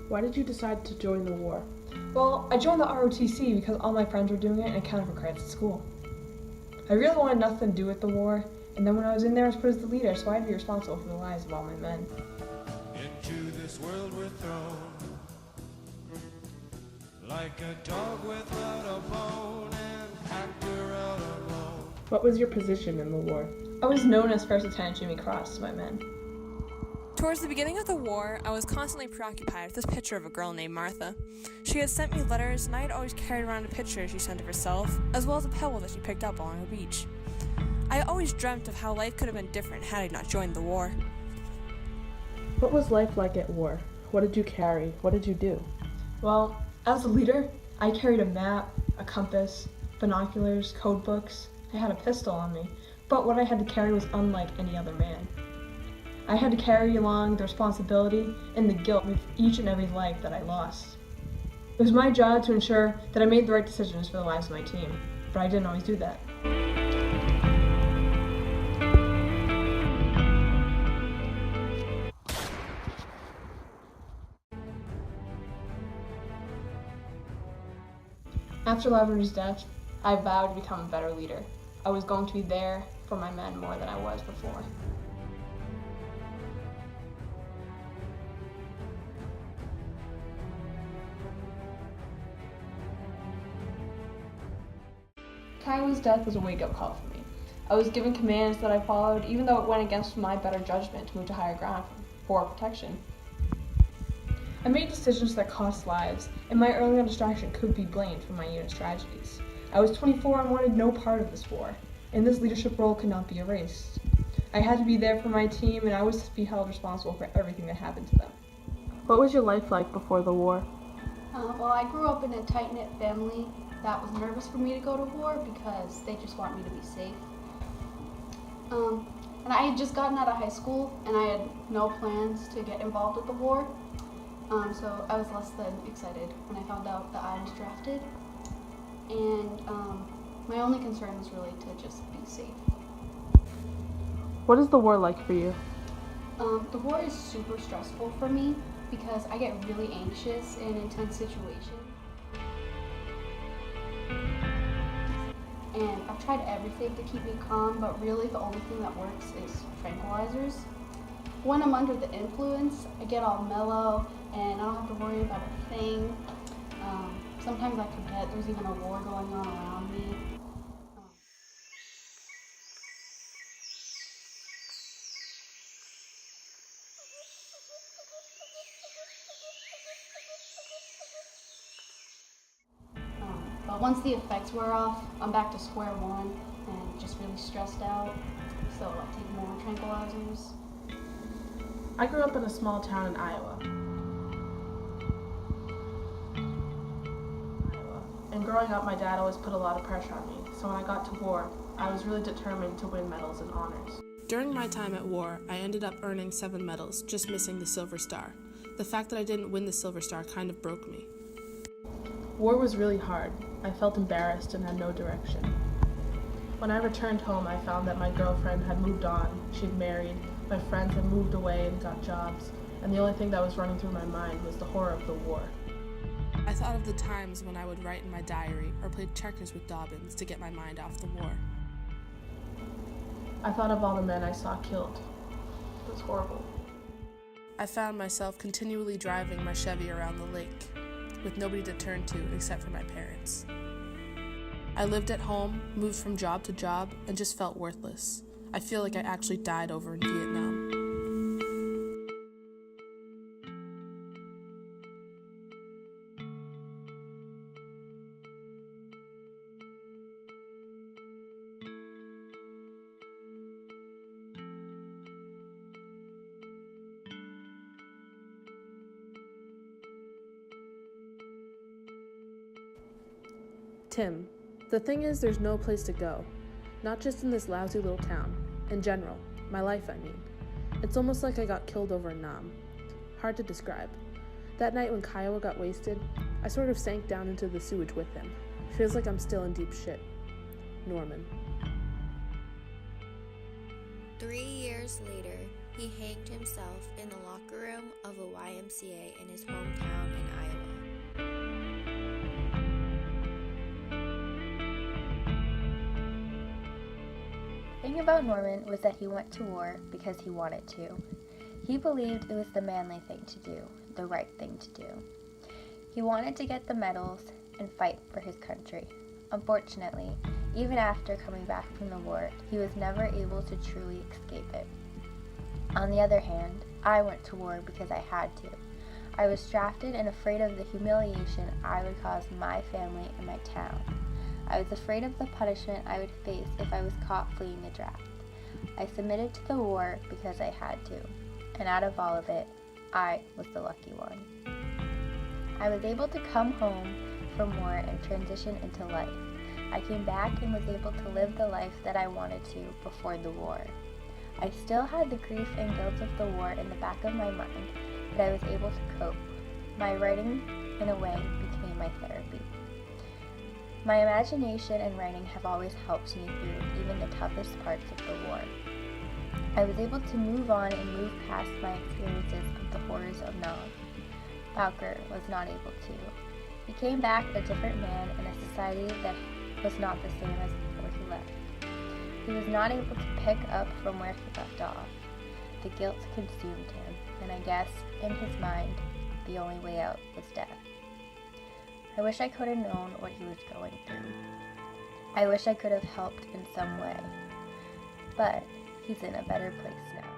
Why did you decide to join the war? Well, I joined the ROTC because all my friends were doing it and it counted for credits at school. I really wanted nothing to do with the war, and then when I was in there I was put as the leader, so I had to be responsible for the lives of all my men. Into this world we're thrown, like a dog without a bone, an actor out alone. What was your position in the war? I was known as First Lieutenant Jimmy Cross to my men. Towards the beginning of the war, I was constantly preoccupied with this picture of a girl named Martha. She had sent me letters, and I had always carried around a picture she sent of herself, as well as a pebble that she picked up along a beach. I always dreamt of how life could have been different had I not joined the war. What was life like at war? What did you carry? What did you do? Well, as a leader, I carried a map, a compass, binoculars, code books. I had a pistol on me, but what I had to carry was unlike any other man. I had to carry along the responsibility and the guilt with each and every life that I lost. It was my job to ensure that I made the right decisions for the lives of my team, but I didn't always do that. After Avery's death, I vowed to become a better leader. I was going to be there for my men more than I was before. Kylie's death was a wake-up call for me. I was given commands that I followed, even though it went against my better judgment to move to higher ground for protection. I made decisions that cost lives, and my early on distraction could be blamed for my unit's tragedies. I was 24 and wanted no part of this war, and this leadership role could not be erased. I had to be there for my team, and I was to be held responsible for everything that happened to them. What was your life like before the war? Well, I grew up in a tight-knit family that was nervous for me to go to war because they just want me to be safe. And I had just gotten out of high school and I had no plans to get involved with the war. So I was less than excited when I found out that I was drafted. And my only concern was really to just be safe. What is the war like for you? The war is super stressful for me because I get really anxious in intense situations. And I've tried everything to keep me calm, but really the only thing that works is tranquilizers. When I'm under the influence, I get all mellow and I don't have to worry about a thing. Sometimes I forget there's even a war going on around me. But once the effects wear off, I'm back to square one and just really stressed out. So I take more tranquilizers. I grew up in a small town in Iowa. And growing up, my dad always put a lot of pressure on me. So when I got to war, I was really determined to win medals and honors. During my time at war, I ended up earning 7 medals, just missing the Silver Star. The fact that I didn't win the Silver Star kind of broke me. War was really hard. I felt embarrassed and had no direction. When I returned home, I found that my girlfriend had moved on. She'd married, my friends had moved away and got jobs, and the only thing that was running through my mind was the horror of the war. I thought of the times when I would write in my diary or play checkers with Dobbins to get my mind off the war. I thought of all the men I saw killed. It was horrible. I found myself continually driving my Chevy around the lake, with nobody to turn to except for my parents. I lived at home, moved from job to job, and just felt worthless. I feel like I actually died over in Vietnam. Tim, the thing is, there's no place to go. Not just in this lousy little town. In general. My life, I mean. It's almost like I got killed over in Nam. Hard to describe. That night when Kiowa got wasted, I sort of sank down into the sewage with him. Feels like I'm still in deep shit. Norman. 3 years later, He hanged himself in the locker room of a YMCA in his hometown in Iowa. The thing about Norman was that he went to war because he wanted to. He believed it was the manly thing to do, the right thing to do. He wanted to get the medals and fight for his country. Unfortunately, even after coming back from the war, he was never able to truly escape it. On the other hand, I went to war because I had to. I was drafted and afraid of the humiliation I would cause my family and my town. I was afraid of the punishment I would face if I was caught fleeing the draft. I submitted to the war because I had to, and out of all of it, I was the lucky one. I was able to come home from war and transition into life. I came back and was able to live the life that I wanted to before the war. I still had the grief and guilt of the war in the back of my mind, but I was able to cope. My writing, in a way, became my therapy. My imagination and writing have always helped me through even the toughest parts of the war. I was able to move on and move past my experiences of the horrors of Nam. Bowker was not able to. He came back a different man in a society that was not the same as before he left. He was not able to pick up from where he left off. The guilt consumed him, and I guess, in his mind, the only way out was death. I wish I could have known what he was going through. I wish I could have helped in some way. But he's in a better place now.